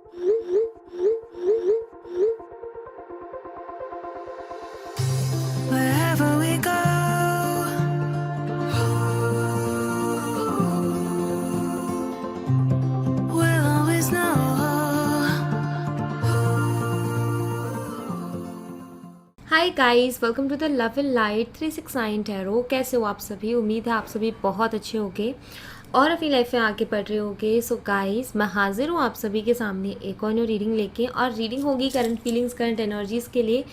Wherever we go, we'll always know. Hi guys, welcome to the love and light 369 tarot. कैसे हो आप सभी? उम्मीद है आप सभी बहुत अच्छे होंगे और अपनी लाइफ में आगे बढ़ रहे होंगे। सो गाइस, मैं हाजिर हूँ आप सभी के सामने एक और न्यू रीडिंग लेके, और रीडिंग होगी करंट फीलिंग्स, करंट एनर्जीज़ के लिए।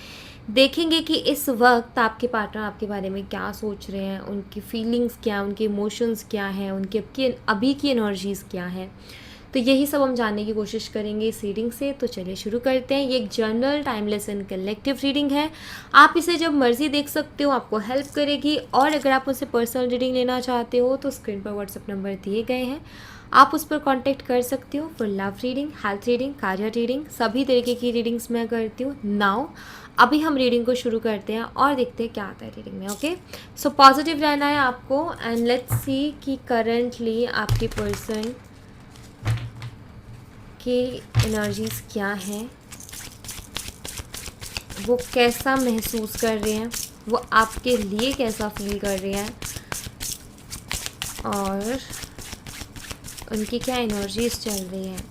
देखेंगे कि इस वक्त आपके पार्टनर आपके बारे में क्या सोच रहे हैं, उनकी फीलिंग्स क्या, उनके इमोशंस क्या हैं, उनके अभी की एनर्जीज़ क्या है। तो यही सब हम जानने की कोशिश करेंगे इस रीडिंग से। तो चलिए शुरू करते हैं। ये एक general, timeless and collective reading है। आप इसे जब मर्जी देख सकते हो, आपको हेल्प करेगी। और अगर आप मुझसे पर्सनल रीडिंग लेना चाहते हो तो स्क्रीन पर व्हाट्सएप नंबर दिए गए हैं, आप उस पर कांटेक्ट कर सकते हो for love reading, health reading, कार्य रीडिंग, सभी तरीके की रीडिंग्स मैं करती हूँ। नाउ अभी हम रीडिंग को शुरू करते हैं और देखते हैं क्या आता है रीडिंग में। ओके, सो पॉजिटिव रहना है आपको एंड लेट्स सी कि करेंटली आपकी पर्सन की एनर्जीज़ क्या हैं, वो कैसा महसूस कर रहे हैं, वो आपके लिए कैसा फील कर रहे हैं, और उनकी क्या एनर्जीज़ चल रही हैं,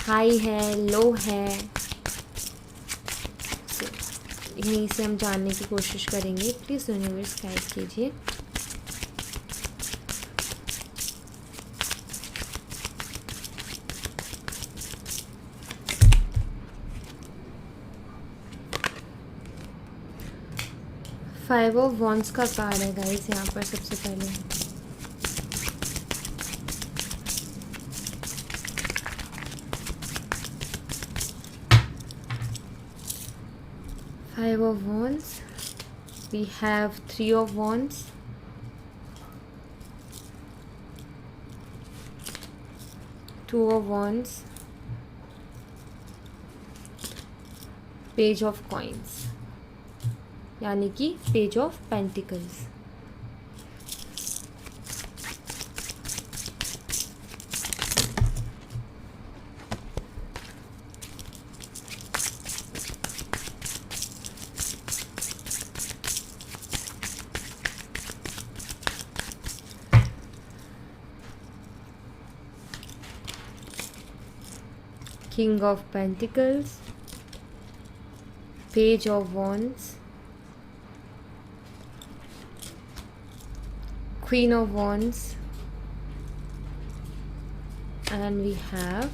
हाई है, लो है। So, यहीं से हम जानने की कोशिश करेंगे। प्लीज़ यूनिवर्स गाइड कीजिए। फाइव ऑफ वॉन्ड्स का कार्ड है गाइस यहाँ पर सबसे पहले। Five of Wands, we have Three of Wands, Two of Wands, Page of Coins, यानी कि Page of Pentacles। King of Pentacles, Page of Wands, Queen of Wands, and we have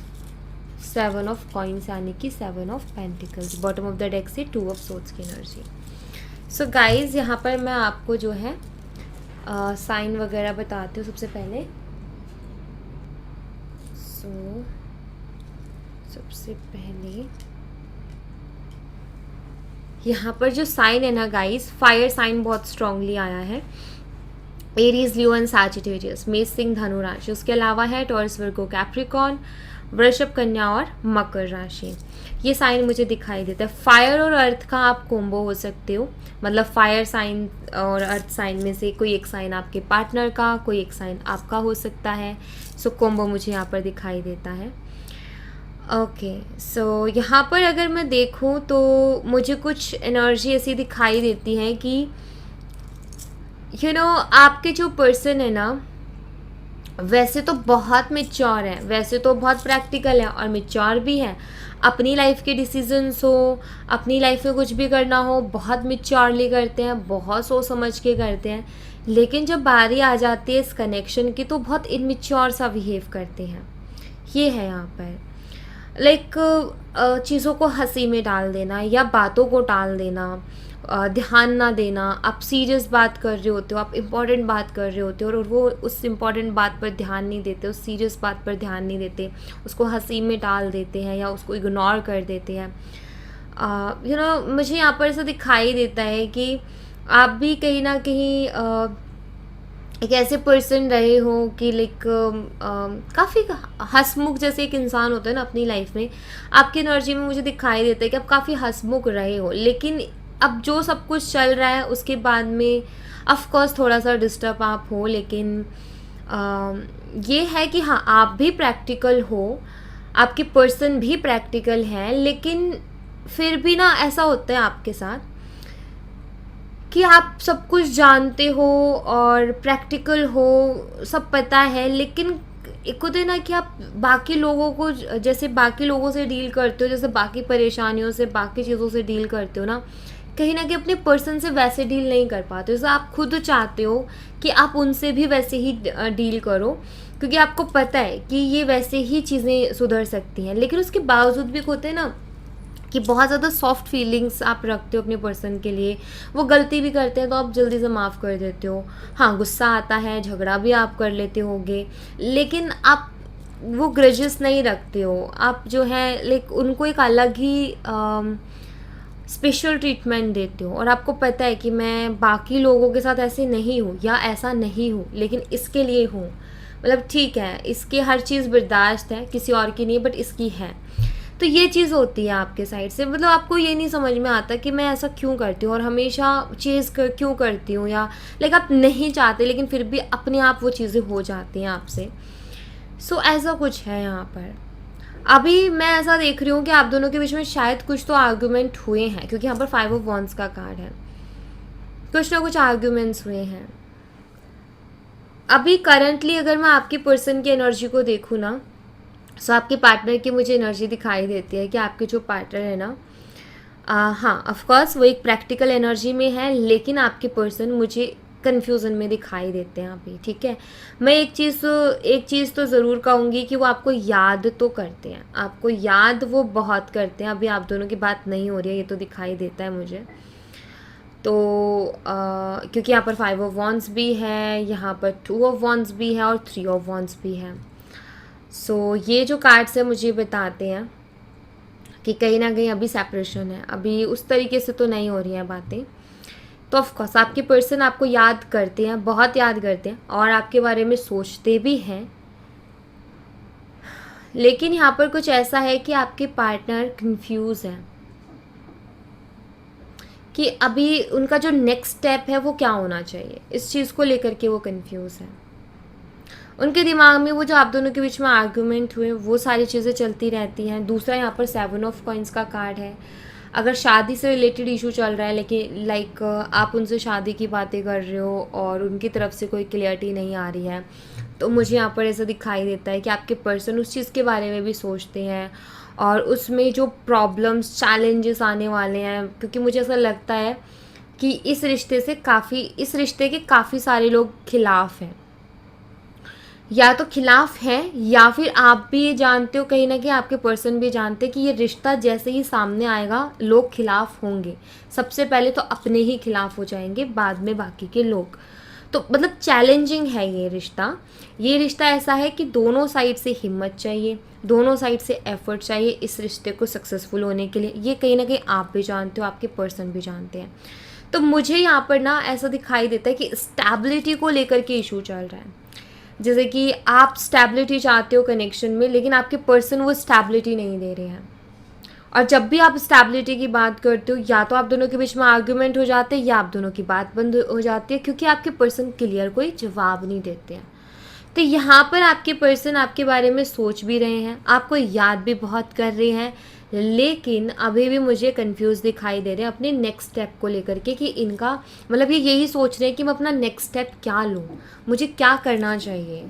Seven of Coins यानी कि Seven of Pentacles। Bottom of the deck से Two of Swords की energy. So guys, यहाँ पर मैं आपको जो है साइन वगैरह बताती हूँ सबसे पहले। सबसे पहले यहाँ पर जो साइन है ना गाइस, फायर साइन बहुत स्ट्रांगली आया है। एरीज, लियो एंड सैजिटेरियस, मेष, सिंह, धनु राशि। उसके अलावा है टॉरस, वर्गो, कैप्रिकॉर्न, वृषभ, कन्या और मकर राशि। ये साइन मुझे दिखाई देता है। फायर और अर्थ का आप कोम्बो हो सकते हो, मतलब फायर साइन और अर्थ साइन में से कोई एक साइन आपके पार्टनर का, कोई एक साइन आपका हो सकता है। सो कोम्बो मुझे यहाँ पर दिखाई देता है। ओके, सो यहाँ पर अगर मैं देखूँ तो मुझे कुछ एनर्जी ऐसी दिखाई देती है कि आपके जो पर्सन है ना, वैसे तो बहुत मैच्योर है, वैसे तो बहुत प्रैक्टिकल है और मैच्योर भी है। अपनी लाइफ के डिसीजंस हो, अपनी लाइफ में कुछ भी करना हो, बहुत मैच्योरली करते हैं, बहुत सोच समझ के करते हैं। लेकिन जब बारी आ जाती है इस कनेक्शन की तो बहुत इनमेच्योर सा बिहेव करते हैं। ये है यहाँ पर लाइक चीज़ों को हंसी में डाल देना या बातों को टाल देना, ध्यान ना देना। आप सीरियस बात कर रहे होते हो, आप इम्पॉर्टेंट बात कर रहे होते हो और वो उस इम्पॉर्टेंट बात पर ध्यान नहीं देते, उस सीरियस बात पर ध्यान नहीं देते, उसको हंसी में टाल देते हैं या उसको इग्नोर कर देते हैं। मुझे यहाँ पर ऐसा दिखाई देता है कि आप भी कहीं ना कहीं एक ऐसे पर्सन रहे हो कि लाइक काफ़ी हंसमुख जैसे एक इंसान होता है ना अपनी लाइफ में। आपकी एनर्जी में मुझे दिखाई देता है कि आप काफ़ी हंसमुख रहे हो, लेकिन अब जो सब कुछ चल रहा है उसके बाद में ऑफ कोर्स थोड़ा सा डिस्टर्ब आप हो। लेकिन ये है कि हाँ, आप भी प्रैक्टिकल हो, आपके पर्सन भी प्रैक्टिकल हैं, लेकिन फिर भी ना ऐसा होता है आपके साथ कि आप सब कुछ जानते हो और प्रैक्टिकल हो, सब पता है, लेकिन एक होता है ना कि आप बाकी लोगों को जैसे बाकी लोगों से डील करते हो, जैसे बाकी परेशानियों से बाकी चीज़ों से डील करते हो ना, कहीं ना कहीं अपने पर्सन से वैसे डील नहीं कर पाते हो। जैसे आप खुद चाहते हो कि आप उनसे भी वैसे ही डील करो, क्योंकि आपको पता है कि ये वैसे ही चीज़ें सुधर सकती हैं, लेकिन उसके बावजूद भी होते हैं ना कि बहुत ज़्यादा सॉफ्ट फीलिंग्स आप रखते हो अपने पर्सन के लिए। वो गलती भी करते हैं तो आप जल्दी से माफ़ कर देते हो। हाँ, गुस्सा आता है, झगड़ा भी आप कर लेते होगे, लेकिन आप वो ग्रजेस नहीं रखते हो। आप जो है लाइक उनको एक अलग ही स्पेशल ट्रीटमेंट देते हो, और आपको पता है कि मैं बाकी लोगों के साथ ऐसे नहीं हूँ या ऐसा नहीं हूँ, लेकिन इसके लिए हूँ। मतलब ठीक है, इसकी हर चीज़ बर्दाश्त है, किसी और की नहीं, बट इसकी है। तो ये चीज़ होती है आपके साइड से। मतलब आपको ये नहीं समझ में आता कि मैं ऐसा क्यों करती हूँ और हमेशा क्यों करती हूँ, या लाइक आप नहीं चाहते लेकिन फिर भी अपने आप वो चीज़ें हो जाती हैं आपसे। सो ऐसा कुछ है यहाँ पर। अभी मैं ऐसा देख रही हूँ कि आप दोनों के बीच में शायद कुछ तो आर्गूमेंट हुए हैं, क्योंकि यहाँ पर 5 ऑफ वॉन्ड्स का कार्ड है। कुछ ना कुछ आर्गूमेंट्स हुए हैं। अभी करंटली अगर मैं आपकी पर्सन की एनर्जी को देखूँ ना, सो आपके पार्टनर की मुझे एनर्जी दिखाई देती है कि आपके जो पार्टनर है ना, हाँ ऑफकोर्स वो एक प्रैक्टिकल एनर्जी में है, लेकिन आपके पर्सन मुझे कन्फ्यूज़न में दिखाई देते हैं अभी। ठीक है, मैं एक चीज़ तो ज़रूर कहूँगी कि वो आपको याद तो करते हैं, आपको याद वो बहुत करते हैं। अभी आप दोनों की बात नहीं हो रही है, ये तो दिखाई देता है मुझे। तो क्योंकि यहाँ पर 5 ऑफ वॉन्ड्स भी है, यहाँ पर 2 ऑफ वॉन्ड्स भी है और 3 ऑफ वॉन्ड्स भी है। सो ये जो कार्ड्स है मुझे बताते हैं कि कहीं ना कहीं अभी सेपरेशन है, अभी उस तरीके से तो नहीं हो रही हैं बातें। तो ऑफकोर्स आपके पर्सन आपको याद करते हैं, बहुत याद करते हैं, और आपके बारे में सोचते भी हैं, लेकिन यहाँ पर कुछ ऐसा है कि आपके पार्टनर कंफ्यूज है कि अभी उनका जो नेक्स्ट स्टेप है वो क्या होना चाहिए। इस चीज़ को लेकर के वो कंफ्यूज है। उनके दिमाग में वो जो आप दोनों के बीच में आर्गुमेंट हुए वो सारी चीज़ें चलती रहती हैं। दूसरा यहाँ पर 7 ऑफ कॉइंस का कार्ड है। अगर शादी से रिलेटेड इशू चल रहा है, लेकिन लाइक आप उनसे शादी की बातें कर रहे हो और उनकी तरफ से कोई क्लियरिटी नहीं आ रही है, तो मुझे यहाँ पर ऐसा दिखाई देता है कि आपके पर्सन उस चीज़ के बारे में भी सोचते हैं, और उसमें जो प्रॉब्लम्स चैलेंजेस आने वाले हैं, क्योंकि मुझे ऐसा लगता है कि इस रिश्ते के काफ़ी सारे लोग खिलाफ़ हैं, या तो खिलाफ है, या फिर आप भी ये जानते हो, कहीं ना कहीं आपके पर्सन भी जानते हैं कि ये रिश्ता जैसे ही सामने आएगा लोग खिलाफ होंगे। सबसे पहले तो अपने ही खिलाफ हो जाएंगे, बाद में बाकी के लोग। तो मतलब चैलेंजिंग है ये रिश्ता। ये रिश्ता ऐसा है कि दोनों साइड से हिम्मत चाहिए, दोनों साइड से एफर्ट चाहिए इस रिश्ते को सक्सेसफुल होने के लिए। ये कहीं ना कहीं आप भी जानते हो, आपके पर्सन भी जानते हैं। तो मुझे यहाँ पर ना ऐसा दिखाई देता है कि स्टेबिलिटी को लेकर के इशू चल रहा है। जैसे कि आप स्टेबिलिटी चाहते हो कनेक्शन में, लेकिन आपके पर्सन वो स्टेबिलिटी नहीं दे रहे हैं। और जब भी आप स्टेबिलिटी की बात करते हो, या तो आप दोनों के बीच में आर्गुमेंट हो जाते हैं, या आप दोनों की बात बंद हो जाती है, क्योंकि आपके पर्सन क्लियर कोई जवाब नहीं देते हैं। तो यहाँ पर आपके पर्सन आपके बारे में सोच भी रहे हैं, आपको याद भी बहुत कर रहे हैं, लेकिन अभी भी मुझे कंफ्यूज दिखाई दे रहे हैं अपने नेक्स्ट स्टेप को लेकर के, कि इनका मतलब ये यही सोच रहे हैं कि मैं अपना नेक्स्ट स्टेप क्या लूँ, मुझे क्या करना चाहिए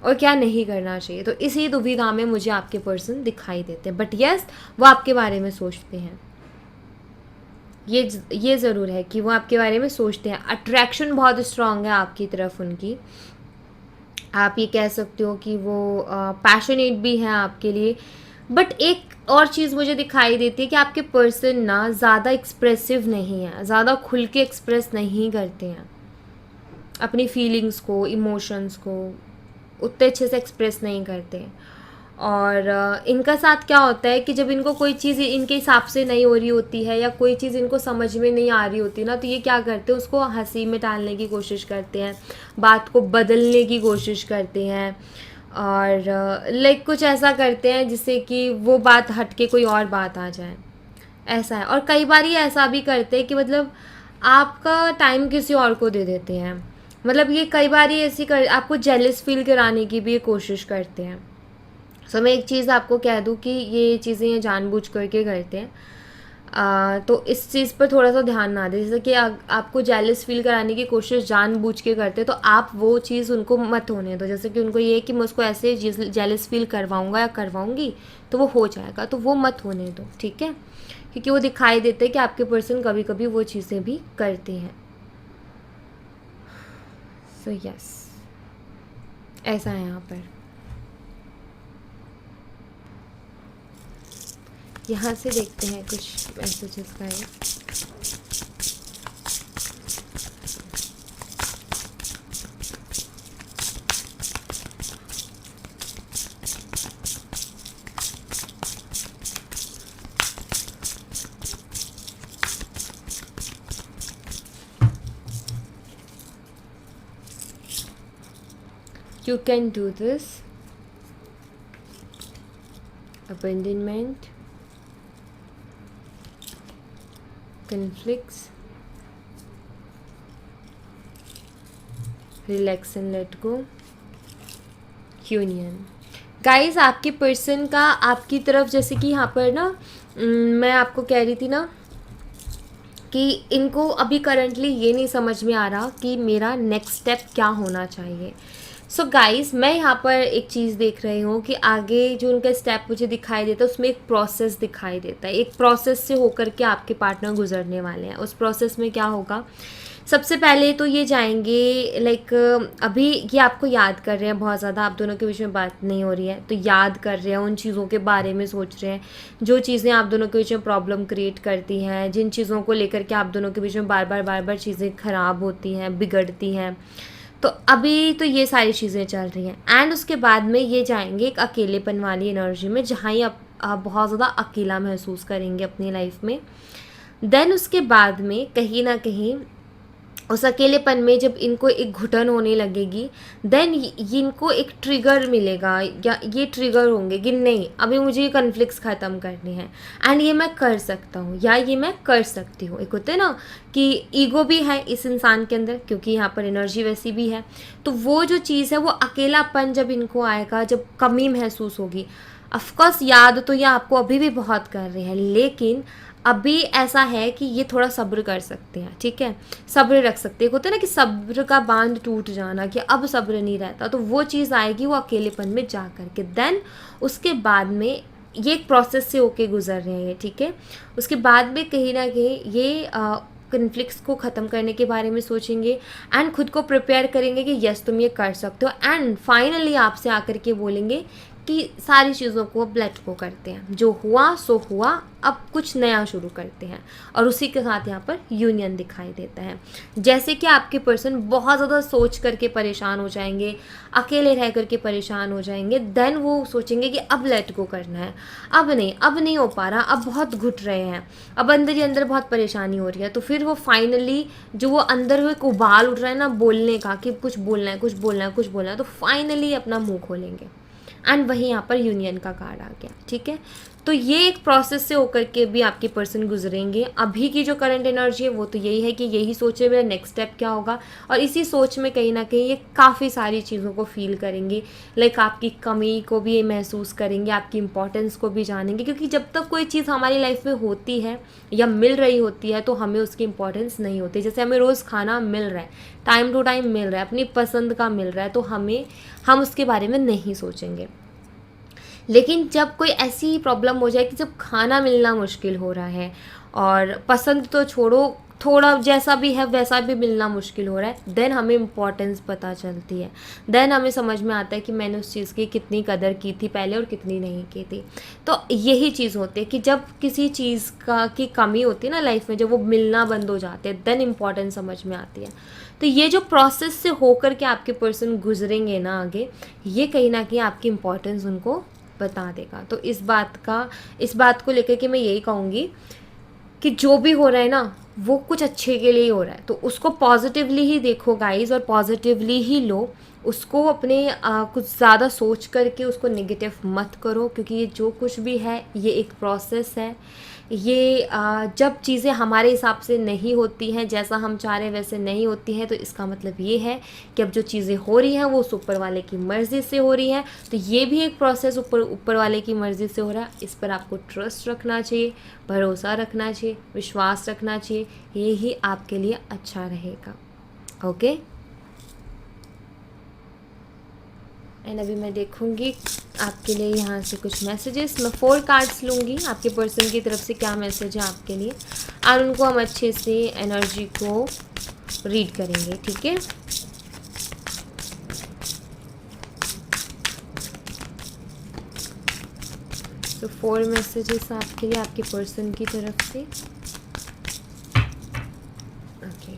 और क्या नहीं करना चाहिए। तो इसी दुविधा में मुझे आपके पर्सन दिखाई देते हैं, बट यस वो आपके बारे में सोचते हैं। ये ज़रूर है कि वो आपके बारे में सोचते हैं। अट्रैक्शन बहुत स्ट्रांग है आपकी तरफ उनकी। आप ये कह सकते हो कि वो पैशनेट भी हैं आपके लिए। बट एक और चीज़ मुझे दिखाई देती है कि आपके पर्सन ना ज़्यादा एक्सप्रेसिव नहीं है, ज़्यादा खुल के एक्सप्रेस नहीं करते हैं अपनी फीलिंग्स को, इमोशंस को उतने अच्छे से एक्सप्रेस नहीं करते। और इनका साथ क्या होता है कि जब इनको कोई चीज़ इनके हिसाब से नहीं हो रही होती है, या कोई चीज़ इनको समझ में नहीं आ रही होती ना, तो ये क्या करते हैं, उसको हंसी में टालने की कोशिश करते हैं, बात को बदलने की कोशिश करते हैं, और लाइक कुछ ऐसा करते हैं जिससे कि वो बात हट के कोई और बात आ जाए। ऐसा है। और कई बार ये ऐसा भी करते हैं कि मतलब आपका टाइम किसी और को दे देते हैं। मतलब ये कई बार ये आपको जेलस फील कराने की भी कोशिश करते हैं। सो मैं एक चीज़ आपको कह दूँ कि ये चीज़ें ये जानबूझ करके करते हैं। तो इस चीज़ पर थोड़ा सा ध्यान ना दें। जैसे कि आपको जेलस फील कराने की कोशिश जानबूझ के करते तो आप वो चीज़ उनको मत होने दो। जैसे कि उनको ये है कि मैं उसको ऐसे जेलस फील करवाऊँगा या करवाऊँगी तो वो हो जाएगा, तो वो मत होने दो, ठीक है? क्योंकि वो दिखाई देते हैं कि आपके पर्सन कभी कभी वो चीज़ें भी करते हैं। सो यस, ऐसा है यहाँ पर। यहाँ से देखते हैं कुछ मैसेजेस का है। You can do this. Abandonment, conflicts, relax and let go, union. Guys आपके पर्सन का आपकी तरफ, जैसे कि यहाँ पर ना मैं आपको कह रही थी ना कि इनको अभी करंटली ये नहीं समझ में आ रहा कि मेरा नेक्स्ट स्टेप क्या होना चाहिए। सो गाइस मैं यहाँ पर एक चीज़ देख रही हूँ कि आगे जो उनका स्टेप मुझे दिखाई देता है उसमें एक प्रोसेस दिखाई देता है। एक प्रोसेस से होकर के आपके पार्टनर गुजरने वाले हैं। उस प्रोसेस में क्या होगा, सबसे पहले तो ये जाएंगे लाइक अभी ये आपको याद कर रहे हैं बहुत ज़्यादा, आप दोनों के बीच में बात नहीं हो रही है तो याद कर रहे हैं, उन चीज़ों के बारे में सोच रहे हैं जो चीज़ें आप दोनों के बीच में प्रॉब्लम क्रिएट करती हैं, जिन चीज़ों को लेकर के आप दोनों के बीच में बार बार चीज़ें ख़राब होती हैं, बिगड़ती हैं। तो अभी तो ये सारी चीज़ें चल रही हैं एंड उसके बाद में ये जाएंगे एक अकेलेपन वाली एनर्जी में, जहाँ ही आप बहुत ज़्यादा अकेला महसूस करेंगे अपनी लाइफ में। देन उसके बाद में कहीं ना कहीं उस अकेलेपन में जब इनको एक घुटन होने लगेगी, देन इनको एक ट्रिगर मिलेगा या ये ट्रिगर होंगे कि नहीं अभी मुझे ये कन्फ्लिक्ट्स ख़त्म करने हैं एंड ये मैं कर सकता हूँ या ये मैं कर सकती हूँ। एक होते ना कि ईगो भी है इस इंसान के अंदर, क्योंकि यहाँ पर एनर्जी वैसी भी है, तो वो जो चीज़ है वो अकेलापन जब इनको आएगा, जब कमी महसूस होगी, ऑफकोर्स याद तो ये आपको अभी भी बहुत कर रहे हैं, लेकिन अभी ऐसा है कि ये थोड़ा सब्र कर सकते हैं, ठीक है, सब्र रख सकते हैं। होता है ना कि सब्र का बांध टूट जाना, कि अब सब्र नहीं रहता, तो वो चीज़ आएगी वो अकेलेपन में जा कर के। देन उसके बाद में ये एक प्रोसेस से होके गुजर रहे हैं, ठीक है। उसके बाद में कहीं ना कहीं ये कन्फ्लिक्ट्स को ख़त्म करने के बारे में सोचेंगे एंड खुद को प्रिपेयर करेंगे कि यस तुम ये कर सकते हो, एंड फाइनली आपसे आकर के बोलेंगे कि सारी चीज़ों को अब लेट गो करते हैं, जो हुआ सो हुआ, अब कुछ नया शुरू करते हैं। और उसी के साथ यहाँ पर यूनियन दिखाई देता है। जैसे कि आपके पर्सन बहुत ज़्यादा सोच करके परेशान हो जाएंगे, अकेले रह करके परेशान हो जाएंगे, देन वो सोचेंगे कि अब लेट गो करना है, अब नहीं हो पा रहा, अब बहुत घुट रहे हैं, अब अंदर ही अंदर बहुत परेशानी हो रही है। तो फिर वो फाइनली जो वो अंदर हुए उबाल उठ रहा है ना बोलने का कि कुछ बोलना है, तो फाइनली अपना मुँह खोलेंगे एंड वहीं यहाँ पर यूनियन का कार्ड आ गया, ठीक है। तो ये एक प्रोसेस से होकर के भी आपके पर्सन गुजरेंगे। अभी की जो करंट एनर्जी है वो तो यही है कि यही सोचे मेरा नेक्स्ट स्टेप क्या होगा, और इसी सोच में कहीं ना कहीं ये काफ़ी सारी चीज़ों को फील करेंगे, लाइक आपकी कमी को भी ये महसूस करेंगे, आपकी इंपॉर्टेंस को भी जानेंगे, क्योंकि जब तक कोई चीज़ हमारी लाइफ में होती है या मिल रही होती है तो हमें उसकी इंपॉर्टेंस नहीं होती। जैसे हमें रोज़ खाना मिल रहा है, टाइम टू टाइम मिल रहा है, अपनी पसंद का मिल रहा है, तो हम उसके बारे में नहीं सोचेंगे। लेकिन जब कोई ऐसी प्रॉब्लम हो जाए कि जब खाना मिलना मुश्किल हो रहा है, और पसंद तो छोड़ो, थोड़ा जैसा भी है वैसा भी मिलना मुश्किल हो रहा है, देन हमें इम्पोर्टेंस पता चलती है, देन हमें समझ में आता है कि मैंने उस चीज़ की कितनी कदर की थी पहले और कितनी नहीं की थी। तो यही चीज़ होती है कि जब किसी चीज़ की कमी होती है ना लाइफ में, जब वो मिलना बंद हो जाते हैं, देन इम्पोर्टेंस समझ में आती है। तो ये जो प्रोसेस से होकर के आपके पर्सन गुजरेंगे ना आगे, ये कहीं ना कहीं आपकी इम्पोर्टेंस उनको बता देगा। तो इस बात को लेकर के मैं यही कहूँगी कि जो भी हो रहा है ना वो कुछ अच्छे के लिए ही हो रहा है, तो उसको पॉजिटिवली ही देखो गाइज, और पॉजिटिवली ही लो, उसको अपने कुछ ज़्यादा सोच करके उसको नेगेटिव मत करो, क्योंकि ये जो कुछ भी है ये एक प्रोसेस है। ये जब चीज़ें हमारे हिसाब से नहीं होती हैं, जैसा हम चाह रहे हैं वैसे नहीं होती हैं, तो इसका मतलब ये है कि अब जो चीज़ें हो रही हैं वो उस ऊपर वाले की मर्ज़ी से हो रही हैं। तो ये भी एक प्रोसेस ऊपर वाले की मर्ज़ी से हो रहा है। इस पर आपको ट्रस्ट रखना चाहिए, भरोसा रखना चाहिए, विश्वास रखना चाहिए। ये ही आपके लिए अच्छा रहेगा। ओके, एंड अभी मैं देखूंगी आपके लिए यहाँ से कुछ मैसेजेस। मैं 4 कार्ड्स लूँगी आपके पर्सन की तरफ से, क्या मैसेज है आपके लिए, और उनको हम अच्छे से एनर्जी को रीड करेंगे, ठीक है। तो 4 मैसेजेस आपके लिए आपके पर्सन की तरफ से। ओके,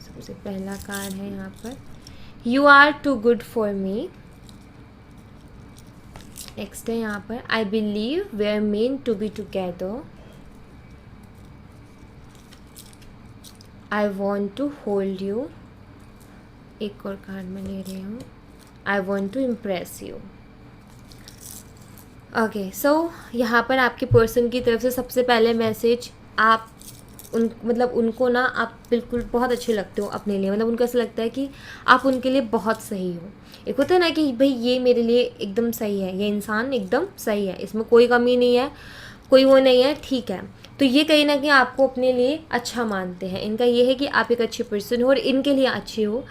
सबसे पहला कार्ड है यहाँ पर, you are too good for me. Next है यहाँ पर, I believe we are meant to be together. I want to hold you. एक और कार्ड मैं ले रही हूँ, I want to impress you. Okay, so यहाँ पर आपके पर्सन की तरफ से सबसे पहले मैसेज, आप उनको ना आप बिल्कुल बहुत अच्छे लगते हो अपने लिए, मतलब उनको ऐसा लगता है कि आप उनके लिए बहुत सही हो। एक होता है ना कि भाई ये मेरे लिए एकदम सही है, ये इंसान एकदम सही है, इसमें कोई कमी नहीं है, कोई वो नहीं है, ठीक है। तो ये कहीं ना कहीं आपको अपने लिए अच्छा मानते हैं। इनका ये है कि आप एक अच्छे पर्सन हो और इनके लिए अच्छे हो।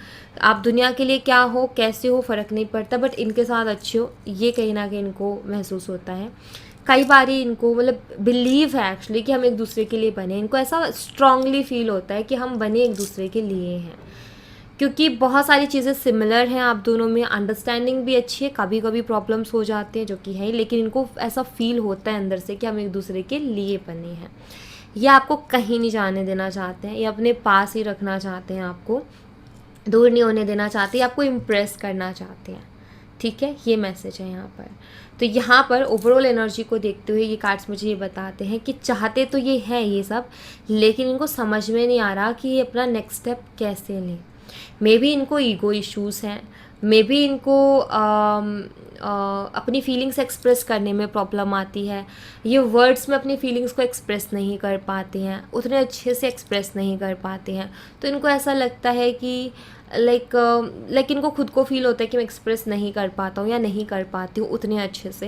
आप दुनिया के लिए क्या हो, कैसे हो, फ़र्क नहीं पड़ता, बट इनके साथ अच्छे हो, ये कहीं ना कहीं इनको महसूस होता है। कई बार इनको मतलब बिलीव है एक्चुअली कि हम एक दूसरे के लिए बने। इनको ऐसा स्ट्रांगली फील होता है कि हम बने एक दूसरे के लिए हैं, क्योंकि बहुत सारी चीज़ें सिमिलर हैं आप दोनों में, अंडरस्टैंडिंग भी अच्छी है। कभी कभी प्रॉब्लम्स हो जाते हैं जो कि है, लेकिन इनको ऐसा फील होता है अंदर से कि हम एक दूसरे के लिए बने हैं। ये आपको कहीं नहीं जाने देना चाहते हैं, ये अपने पास ही रखना चाहते हैं, आपको दूर नहीं होने देना चाहते, आपको इम्प्रेस करना चाहते हैं, ठीक है। ये मैसेज है यहाँ पर। तो यहाँ पर ओवरऑल एनर्जी को देखते हुए ये कार्ड्स मुझे ये बताते हैं कि चाहते तो ये हैं ये सब, लेकिन इनको समझ में नहीं आ रहा कि ये अपना नेक्स्ट स्टेप कैसे लें। मे बी इनको ईगो इश्यूज़ हैं, मे बी इनको अपनी फीलिंग्स एक्सप्रेस करने में प्रॉब्लम आती है। ये वर्ड्स में अपनी फीलिंग्स को एक्सप्रेस नहीं कर पाते हैं, उतने अच्छे से एक्सप्रेस नहीं कर पाते हैं। तो इनको ऐसा लगता है कि लाइक इनको खुद को फील होता है कि मैं एक्सप्रेस नहीं कर पाता हूँ या नहीं कर पाती हूँ उतने अच्छे से,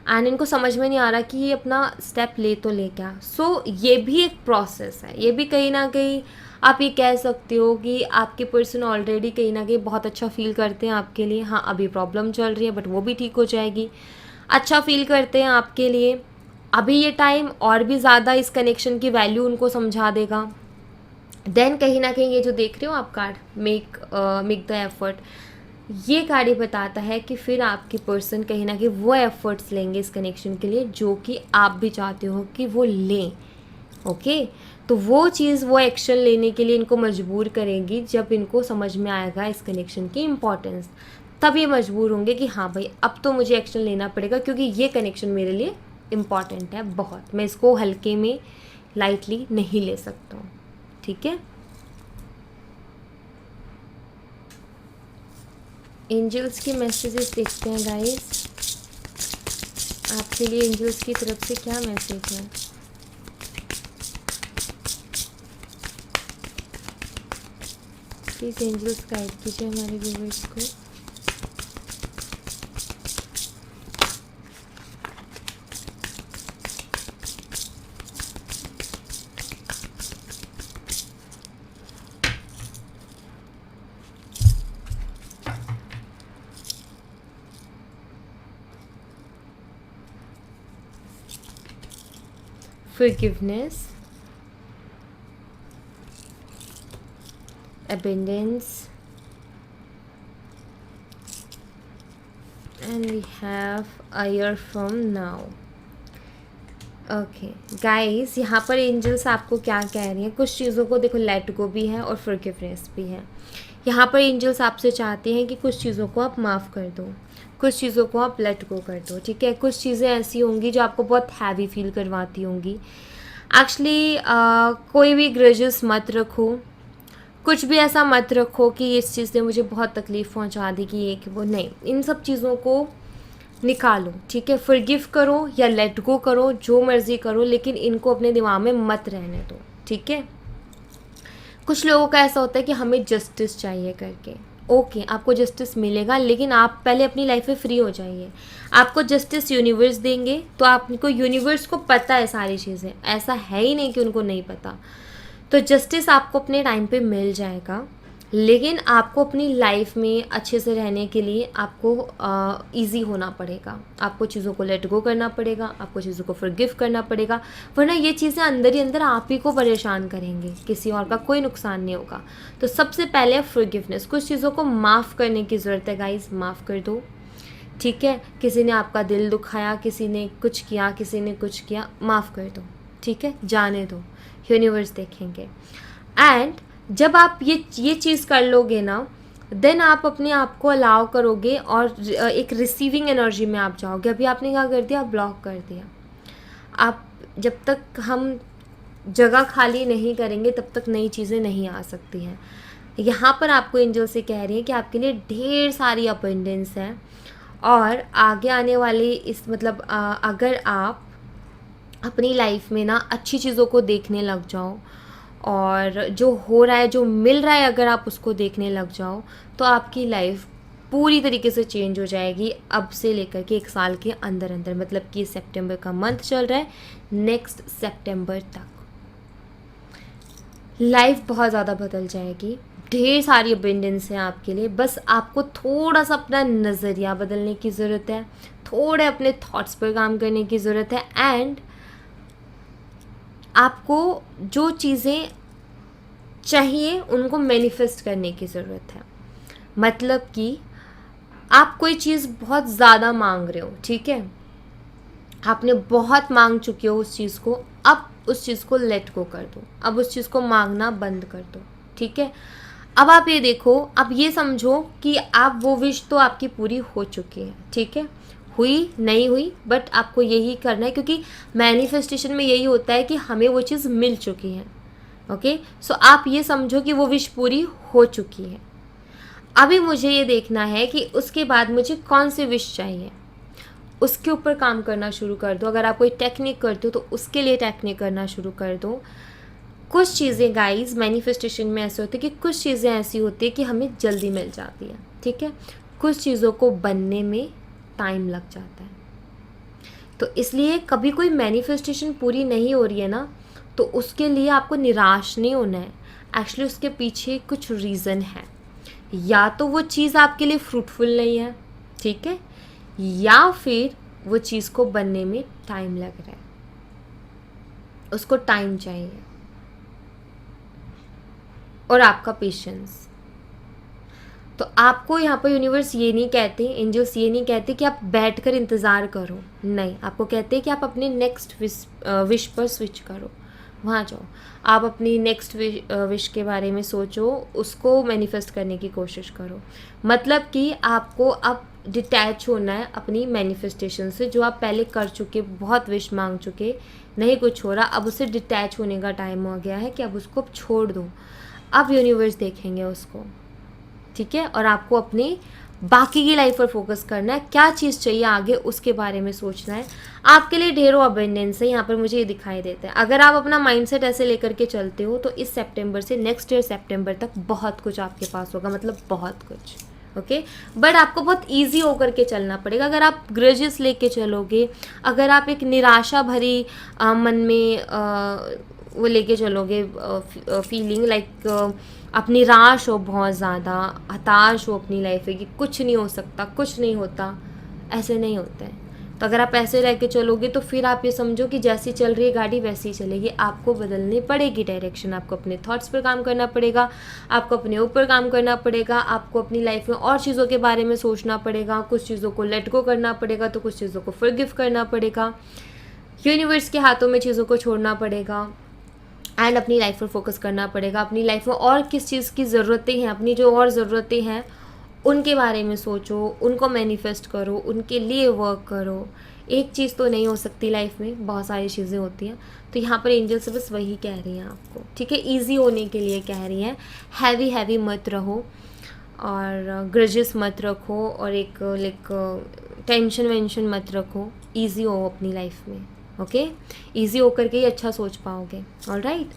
एंड इनको समझ में नहीं आ रहा कि ये अपना स्टेप ले तो ले क्या। सो ये भी एक प्रोसेस है, ये भी कहीं ना कहीं आप ये कह सकते हो कि आपके पर्सन ऑलरेडी कहीं ना कहीं बहुत अच्छा फील करते हैं आपके लिए। हाँ, अभी प्रॉब्लम चल रही है बट वो भी ठीक हो जाएगी। अच्छा फील करते हैं आपके लिए, अभी ये टाइम और भी ज़्यादा इस कनेक्शन की वैल्यू उनको समझा देगा। देन कहीं ना कहीं ये जो देख रहे हो आप कार्ड, मेक द एफर्ट, ये कार्ड ये बताता है कि फिर आपके पर्सन कहीं ना कहीं वो एफर्ट्स लेंगे इस कनेक्शन के लिए जो कि आप भी चाहते हो कि वो लें। ओके, तो वो चीज़, वो एक्शन लेने के लिए इनको मजबूर करेंगी जब इनको समझ में आएगा इस कनेक्शन की इम्पॉर्टेंस। तब ये मजबूर होंगे कि हाँ भाई अब तो मुझे एक्शन लेना पड़ेगा, क्योंकि ये कनेक्शन मेरे लिए इम्पॉर्टेंट है बहुत, मैं इसको हल्के में लाइटली नहीं ले सकता हूँ, ठीक है। एंजल्स के मैसेजेस देखते हैं गाइस, आपके लिए एंजल्स की तरफ से क्या मैसेज है। प्लीज़ एंजल्स गाइड कीजिए हमारे व्यूअर्स को। Forgiveness, abundance, and we have a year from now. Okay guys, यहाँ पर एंजल्स आपको क्या कह रही हैं, कुछ चीज़ों को देखो लेट गो भी है और फॉरगिवनेस भी है। यहाँ पर एंजल्स आपसे चाहते हैं कि कुछ चीज़ों को आप माफ़ कर दो, कुछ चीज़ों को आप लेट गो कर दो, ठीक है। कुछ चीज़ें ऐसी होंगी जो आपको बहुत हैवी फील करवाती होंगी। एक्चुअली कोई भी ग्रजेस मत रखो, कुछ भी ऐसा मत रखो कि इस चीज़ ने मुझे बहुत तकलीफ़ पहुंचा दी कि ये कि वो, नहीं, इन सब चीज़ों को निकालो, ठीक है। फॉरगिव करो या लेट गो करो, जो मर्ज़ी करो, लेकिन इनको अपने दिमाग में मत रहने दो, ठीक है। कुछ लोगों का ऐसा होता है कि हमें जस्टिस चाहिए करके, ओके, आपको जस्टिस मिलेगा, लेकिन आप पहले अपनी लाइफ में फ्री हो जाइए। आपको जस्टिस यूनिवर्स देंगे, तो आपको यूनिवर्स को पता है सारी चीज़ें, ऐसा है ही नहीं कि उनको नहीं पता। तो जस्टिस आपको अपने टाइम पे मिल जाएगा, लेकिन आपको अपनी लाइफ में अच्छे से रहने के लिए आपको इजी होना पड़ेगा, आपको चीज़ों को लेट गो करना पड़ेगा, आपको चीज़ों को फॉरगिव करना पड़ेगा, वरना ये चीज़ें अंदर ही अंदर आप ही को परेशान करेंगे, किसी और का कोई नुकसान नहीं होगा। तो सबसे पहले फॉरगिवनेस, कुछ चीज़ों को माफ़ करने की ज़रूरत है गाइज, माफ़ कर दो, ठीक है। किसी ने आपका दिल दुखाया, किसी ने कुछ किया, किसी ने कुछ किया, माफ़ कर दो, ठीक है, जाने दो, यूनिवर्स देखेंगे। एंड जब आप ये चीज़ कर लोगे ना, देन आप अपने आप को अलाउ करोगे और एक रिसीविंग एनर्जी में आप जाओगे। अभी आपने क्या कर दिया, ब्लॉक कर दिया। आप, जब तक हम जगह खाली नहीं करेंगे तब तक नई चीज़ें नहीं आ सकती हैं। यहाँ पर आपको एंजल से कह रही है कि आपके लिए ढेर सारी अबंडेंस है, और आगे आने वाली इस मतलब अगर आप अपनी लाइफ में ना अच्छी चीज़ों को देखने लग जाओ, और जो हो रहा है, जो मिल रहा है, अगर आप उसको देखने लग जाओ, तो आपकी लाइफ पूरी तरीके से चेंज हो जाएगी अब से लेकर के 1 साल के अंदर अंदर। मतलब कि सितंबर का मंथ चल रहा है, नेक्स्ट सितंबर तक लाइफ बहुत ज़्यादा बदल जाएगी। ढेर सारी अबंडेंस है आपके लिए, बस आपको थोड़ा सा अपना नज़रिया बदलने की ज़रूरत है, थोड़े अपने थॉट्स पर काम करने की ज़रूरत है, एंड आपको जो चीज़ें चाहिए उनको मैनिफेस्ट करने की ज़रूरत है। मतलब कि आप कोई चीज़ बहुत ज़्यादा मांग रहे हो, ठीक है, आपने बहुत मांग चुके हो उस चीज़ को, अब उस चीज़ को लेट गो कर दो, अब उस चीज़ को मांगना बंद कर दो, ठीक है। अब आप ये देखो, अब ये समझो कि आप वो विश तो आपकी पूरी हो चुकी है, ठीक है, हुई नहीं हुई, बट आपको यही करना है, क्योंकि मैनिफेस्टेशन में यही होता है कि हमें वो चीज़ मिल चुकी है, ओके। सो आप ये समझो कि वो विश पूरी हो चुकी है। अभी मुझे ये देखना है कि उसके बाद मुझे कौन सी विश चाहिए, उसके ऊपर काम करना शुरू कर दो। अगर आप कोई टेक्निक करते हो तो उसके लिए टेक्निक करना शुरू कर दो। कुछ चीज़ें गाइस मैनिफेस्टेशन में ऐसे होती है कि कुछ चीज़ें ऐसी होती है कि हमें जल्दी मिल जाती है, ठीक है, कुछ चीज़ों को बनने में टाइम लग जाता है। तो इसलिए कभी कोई मैनिफेस्टेशन पूरी नहीं हो रही है ना, तो उसके लिए आपको निराश नहीं होना है। एक्चुअली उसके पीछे कुछ रीज़न है, या तो वो चीज़ आपके लिए फ्रूटफुल नहीं है, ठीक है, या फिर वो चीज़ को बनने में टाइम लग रहा है, उसको टाइम चाहिए, और आपका पेशेंस। तो आपको यहाँ पर यूनिवर्स ये नहीं कहते, एंजल्स ये नहीं कहते कि आप बैठकर इंतज़ार करो, नहीं, आपको कहते हैं कि आप अपने नेक्स्ट विश पर स्विच करो, वहाँ जाओ, आप अपनी नेक्स्ट विश के बारे में सोचो, उसको मैनिफेस्ट करने की कोशिश करो। मतलब कि आपको अब डिटैच होना है अपनी मैनिफेस्टेशन से, जो आप पहले कर चुके, बहुत विश मांग चुके, नहीं कुछ हो रहा, अब उससे डिटैच होने का टाइम हो गया है कि अब उसको छोड़ दो। अब यूनिवर्स देखेंगे उसको, ठीक है, और आपको अपनी बाकी की लाइफ पर फोकस करना है, क्या चीज़ चाहिए आगे उसके बारे में सोचना है। आपके लिए ढेरों अबंडेंस है, यहाँ पर मुझे ये दिखाई देता है। अगर आप अपना माइंडसेट ऐसे लेकर के चलते हो तो इस सितंबर से नेक्स्ट ईयर सितंबर तक बहुत कुछ आपके पास होगा, मतलब बहुत कुछ, ओके। बट आपको बहुत ईजी होकर के चलना पड़ेगा। अगर आप ग्रजेस लेके चलोगे, अगर आप एक निराशा भरी मन में वो लेके चलोगे, फीलिंग लाइक आप निराश हो, बहुत ज़्यादा हताश हो अपनी लाइफ में कि कुछ नहीं हो सकता, कुछ नहीं होता, ऐसे नहीं होता है। तो अगर आप ऐसे रह के चलोगे तो फिर आप ये समझो कि जैसी चल रही है गाड़ी वैसी ही चलेगी। आपको बदलनी पड़ेगी डायरेक्शन, आपको अपने थॉट्स पर काम करना पड़ेगा, आपको अपने ऊपर काम करना पड़ेगा, आपको अपनी लाइफ में और चीज़ों के बारे में सोचना पड़ेगा, कुछ चीज़ों को लेट गो करना पड़ेगा, तो कुछ चीज़ों को फॉरगिव करना पड़ेगा, यूनिवर्स के हाथों में चीज़ों को छोड़ना पड़ेगा, एंड अपनी लाइफ पर फोकस करना पड़ेगा। अपनी लाइफ में और किस चीज़ की ज़रूरतें हैं, अपनी जो और ज़रूरतें हैं उनके बारे में सोचो, उनको मैनिफेस्ट करो, उनके लिए वर्क करो। एक चीज़ तो नहीं हो सकती लाइफ में, बहुत सारी चीज़ें होती हैं। तो यहाँ पर एंजल से बस वही कह रही हैं आपको, ठीक है, ईजी होने के लिए कह रही हैं। हैवी हैवी मत रहो और ग्रजेस मत रखो और एक लाइक टेंशन वेंशन मत रखो, ईजी हो अपनी लाइफ में, ओके। ईजी होकर के ही अच्छा सोच पाओगे। ऑलराइट,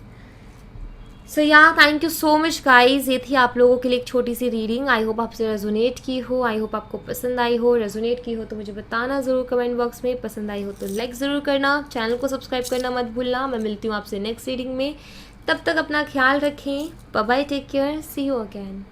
सो या thank you so much guys. ये थी आप लोगों के लिए एक छोटी सी रीडिंग। आई होप आपसे रेजोनेट की हो, आई होप आपको पसंद आई हो। रेजोनेट की हो तो मुझे बताना ज़रूर कमेंट बॉक्स में, पसंद आई हो तो लाइक ज़रूर करना, चैनल को सब्सक्राइब करना मत भूलना। मैं मिलती हूँ आपसे नेक्स्ट रीडिंग में, तब तक अपना ख्याल रखें। Bye bye, take care, see you again.